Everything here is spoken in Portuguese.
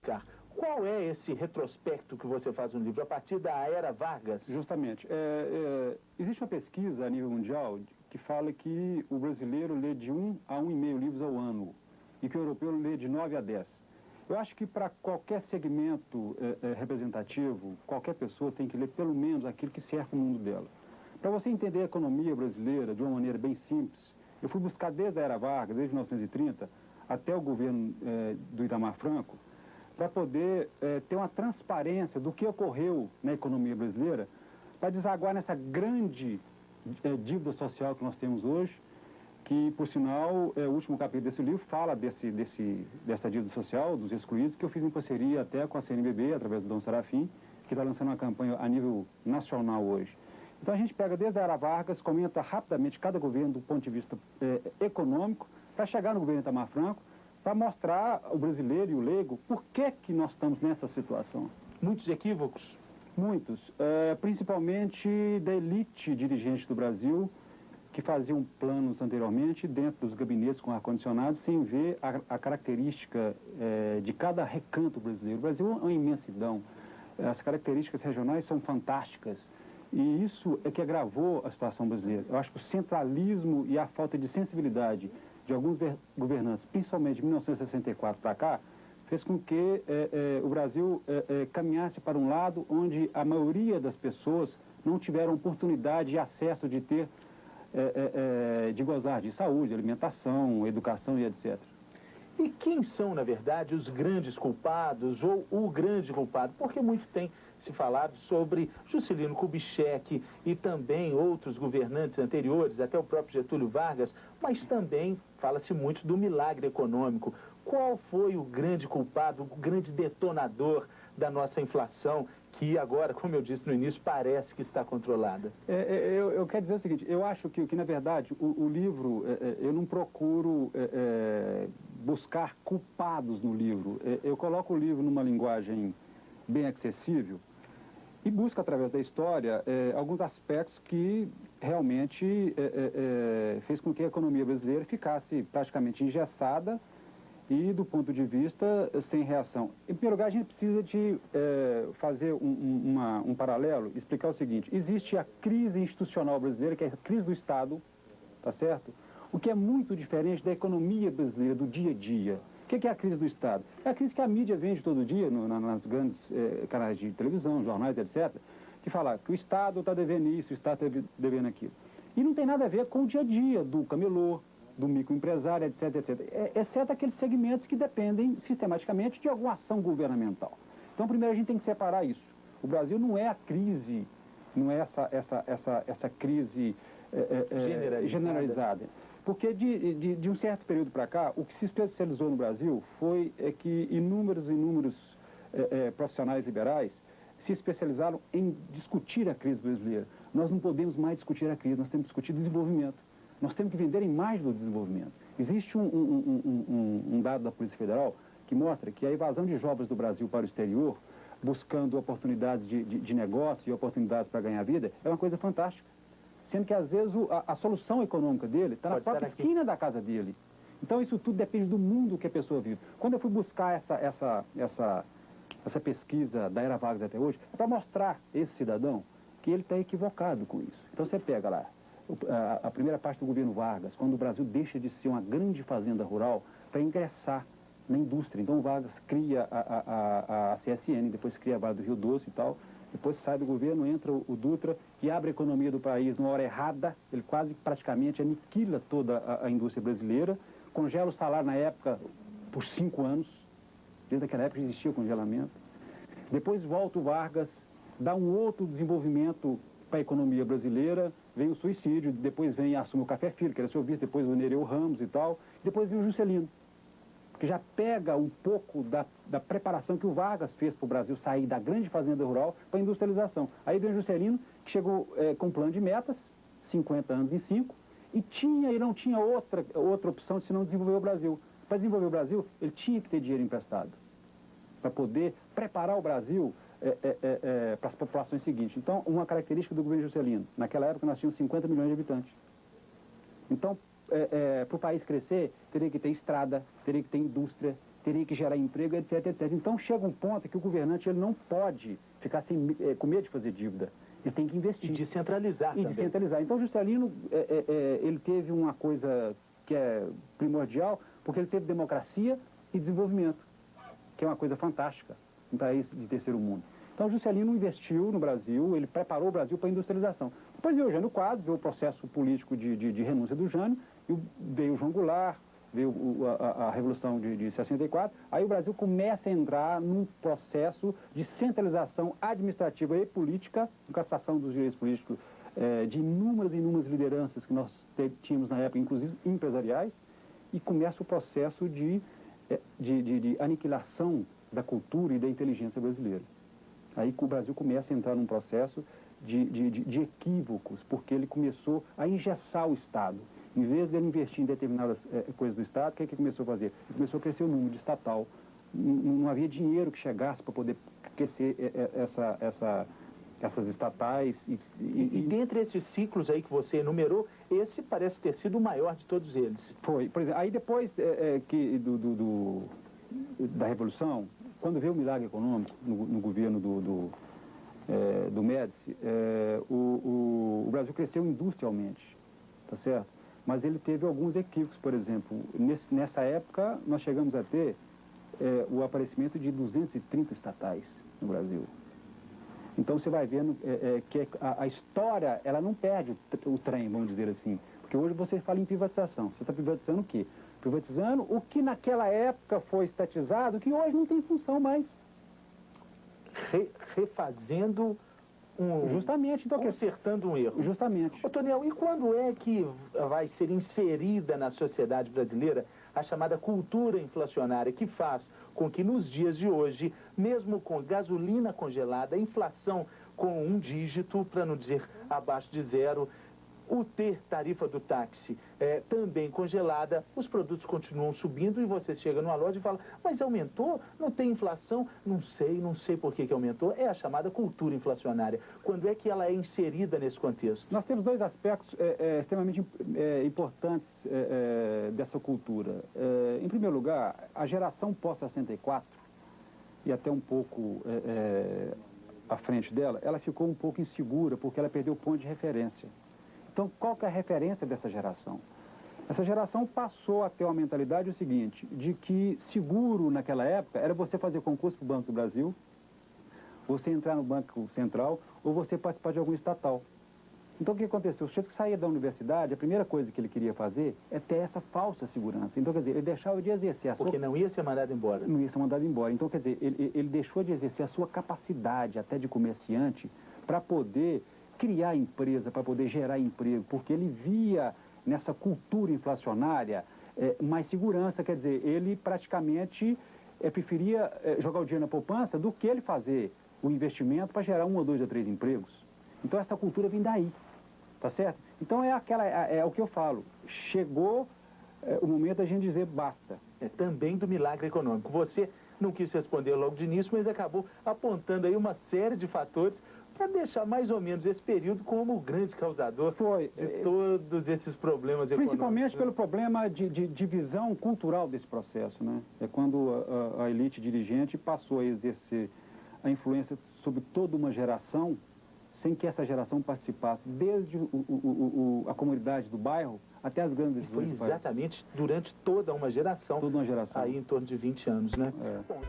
buscar. Qual é esse retrospecto que você faz no livro, a partir da era Vargas? Justamente. Existe uma pesquisa a nível mundial que fala que o brasileiro lê de 1 a 1,5 livros ao ano e que o europeu lê de 9 a 10. Eu acho que para qualquer segmento representativo, qualquer pessoa tem que ler pelo menos aquilo que cerca o mundo dela. Para você entender a economia brasileira de uma maneira bem simples, eu fui buscar desde a era Vargas, desde 1930, até o governo do Itamar Franco, para poder ter uma transparência do que ocorreu na economia brasileira, para desaguar nessa grande dívida social que nós temos hoje, que, por sinal, o último capítulo desse livro fala dessa dívida social, dos excluídos, que eu fiz em parceria até com a CNBB, através do Dom Serafim, que está lançando uma campanha a nível nacional hoje. Então a gente pega desde a era Vargas, comenta rapidamente cada governo do ponto de vista econômico, para chegar no governo Itamar Franco, para mostrar ao brasileiro e o leigo por que nós estamos nessa situação. Muitos equívocos? Muitos, principalmente da elite dirigente do Brasil, que faziam planos anteriormente dentro dos gabinetes com ar-condicionado, sem ver a característica de cada recanto brasileiro. O Brasil é uma imensidão, as características regionais são fantásticas, e isso é que agravou a situação brasileira. Eu acho que o centralismo e a falta de sensibilidade de alguns governantes, principalmente de 1964 para cá, fez com que o Brasil caminhasse para um lado onde a maioria das pessoas não tiveram oportunidade e acesso de ter, de gozar de saúde, alimentação, educação e etc. E quem são, na verdade, os grandes culpados ou o grande culpado? Porque muito tem se falado sobre Juscelino Kubitschek e também outros governantes anteriores, até o próprio Getúlio Vargas, mas também fala-se muito do milagre econômico. Qual foi o grande culpado, o grande detonador da nossa inflação, que agora, como eu disse no início, parece que está controlada? Eu quero dizer o seguinte, eu acho que na verdade, o livro, eu não procuro buscar culpados no livro. Eu coloco o livro numa linguagem bem acessível e busco, através da história, alguns aspectos que realmente fez com que a economia brasileira ficasse praticamente engessada e, do ponto de vista, sem reação. Em primeiro lugar, a gente precisa de fazer um paralelo, explicar o seguinte: existe a crise institucional brasileira, que é a crise do Estado, tá certo? O que é muito diferente da economia brasileira, do dia a dia. O que é a crise do Estado? É a crise que a mídia vende todo dia, nas grandes canais de televisão, jornais, etc., que fala que o Estado está devendo isso, o Estado está devendo aquilo. E não tem nada a ver com o dia a dia do camelô, do microempresário, etc., etc., exceto aqueles segmentos que dependem sistematicamente de alguma ação governamental. Então, primeiro, a gente tem que separar isso. O Brasil não é a crise, não é essa crise generalizada. Porque de um certo período para cá, o que se especializou no Brasil foi que inúmeros profissionais liberais se especializaram em discutir a crise brasileira. Nós não podemos mais discutir a crise, nós temos que discutir desenvolvimento. Nós temos que vender a imagem do desenvolvimento. Existe um dado da Polícia Federal que mostra que a evasão de jovens do Brasil para o exterior, buscando oportunidades de negócio e oportunidades para ganhar vida, é uma coisa fantástica. Sendo que, às vezes, a solução econômica dele está na própria esquina da casa dele. Então, isso tudo depende do mundo que a pessoa vive. Quando eu fui buscar essa pesquisa da era Vargas até hoje, é para mostrar a esse cidadão que ele está equivocado com isso. Então, você pega lá a primeira parte do governo Vargas, quando o Brasil deixa de ser uma grande fazenda rural para ingressar na indústria. Então, o Vargas cria a CSN, depois cria a Vale do Rio Doce e tal. Depois sai do governo, entra o Dutra, que abre a economia do país numa hora errada, ele quase praticamente aniquila toda a indústria brasileira, congela o salário na época por 5 anos, desde aquela época existia o congelamento. Depois volta o Vargas, dá um outro desenvolvimento para a economia brasileira, vem o suicídio, depois vem assume o Café Filho, que era seu vice, depois o Nereu Ramos e tal, depois vem o Juscelino, que já pega um pouco da preparação que o Vargas fez para o Brasil sair da grande fazenda rural para a industrialização. Aí vem o Juscelino, que chegou com um plano de metas, 50 anos em 5, e não tinha outra opção senão desenvolver o Brasil. Para desenvolver o Brasil, ele tinha que ter dinheiro emprestado, para poder preparar o Brasil para as populações seguintes. Então, uma característica do governo Juscelino, naquela época nós tínhamos 50 milhões de habitantes. Então, para o país crescer, teria que ter estrada, teria que ter indústria, teria que gerar emprego, etc, etc. Então chega um ponto que o governante ele não pode ficar com medo de fazer dívida. Ele tem que investir. E descentralizar também. Descentralizar. Então Juscelino, ele teve uma coisa que é primordial, porque ele teve democracia e desenvolvimento, que é uma coisa fantástica em país de terceiro mundo. Então Juscelino investiu no Brasil, ele preparou o Brasil para a industrialização. Depois veio o Jânio Quadros, veio o processo político de renúncia do Jânio, e veio o João Goulart, veio a Revolução de 64, aí o Brasil começa a entrar num processo de centralização administrativa e política, com cassação dos direitos políticos de inúmeras e inúmeras lideranças que nós tínhamos na época, inclusive empresariais, e começa o processo de aniquilação da cultura e da inteligência brasileira. Aí o Brasil começa a entrar num processo de equívocos, porque ele começou a engessar o Estado. Em vez de ele investir em determinadas coisas do Estado, o que é que ele começou a fazer? Ele começou a crescer o número de estatal. Não havia dinheiro que chegasse para poder crescer essas estatais. E dentre esses ciclos aí que você enumerou, esse parece ter sido o maior de todos eles. Foi. Por exemplo, aí depois da Revolução, quando veio o milagre econômico no governo do Médici, o Brasil cresceu industrialmente, tá certo? Mas ele teve alguns equívocos, por exemplo, nessa época nós chegamos a ter o aparecimento de 230 estatais no Brasil. Então você vai vendo que a história, ela não perde o trem, vamos dizer assim, porque hoje você fala em privatização. Você está privatizando o quê? Privatizando o que naquela época foi estatizado, que hoje não tem função mais. Refazendo justamente, então, consertando um erro. Justamente. Ô, Toniel, e quando é que vai ser inserida na sociedade brasileira a chamada cultura inflacionária, que faz com que nos dias de hoje, mesmo com gasolina congelada, inflação com um dígito, para não dizer abaixo de zero, o ter tarifa do táxi também congelada, os produtos continuam subindo e você chega numa loja e fala, mas aumentou? Não tem inflação? Não sei por que aumentou. É a chamada cultura inflacionária. Quando é que ela é inserida nesse contexto? Nós temos dois aspectos extremamente importantes dessa cultura. Em primeiro lugar, a geração pós-64, e até um pouco à frente dela, ela ficou um pouco insegura porque ela perdeu o ponto de referência. Então, qual que é a referência dessa geração? Essa geração passou a ter uma mentalidade o seguinte, de que seguro naquela época era você fazer concurso para o Banco do Brasil, você entrar no Banco Central ou você participar de algum estatal. Então, o que aconteceu? O sujeito que saía da universidade, a primeira coisa que ele queria fazer é ter essa falsa segurança. Então, quer dizer, ele deixava de exercer a sua... Porque não ia ser mandado embora. Não ia ser mandado embora. Então, quer dizer, ele deixou de exercer a sua capacidade até de comerciante para poder criar empresa, para poder gerar emprego, porque ele via nessa cultura inflacionária mais segurança, quer dizer, ele praticamente preferia jogar o dinheiro na poupança do que ele fazer o investimento para gerar 1 ou 2 ou 3 empregos. Então essa cultura vem daí, tá certo? Então é o que eu falo, chegou o momento da gente dizer basta. É também do milagre econômico. Você não quis responder logo de início, mas acabou apontando aí uma série de fatores para deixar mais ou menos esse período como o grande causador de todos esses problemas econômicos. Principalmente pelo problema de divisão cultural desse processo, né? É quando a elite dirigente passou a exercer a influência sobre toda uma geração, sem que essa geração participasse, desde a comunidade do bairro até as grandes decisões. Foi exatamente durante toda uma geração. Toda uma geração. Aí em torno de 20 anos, né? É. Bom,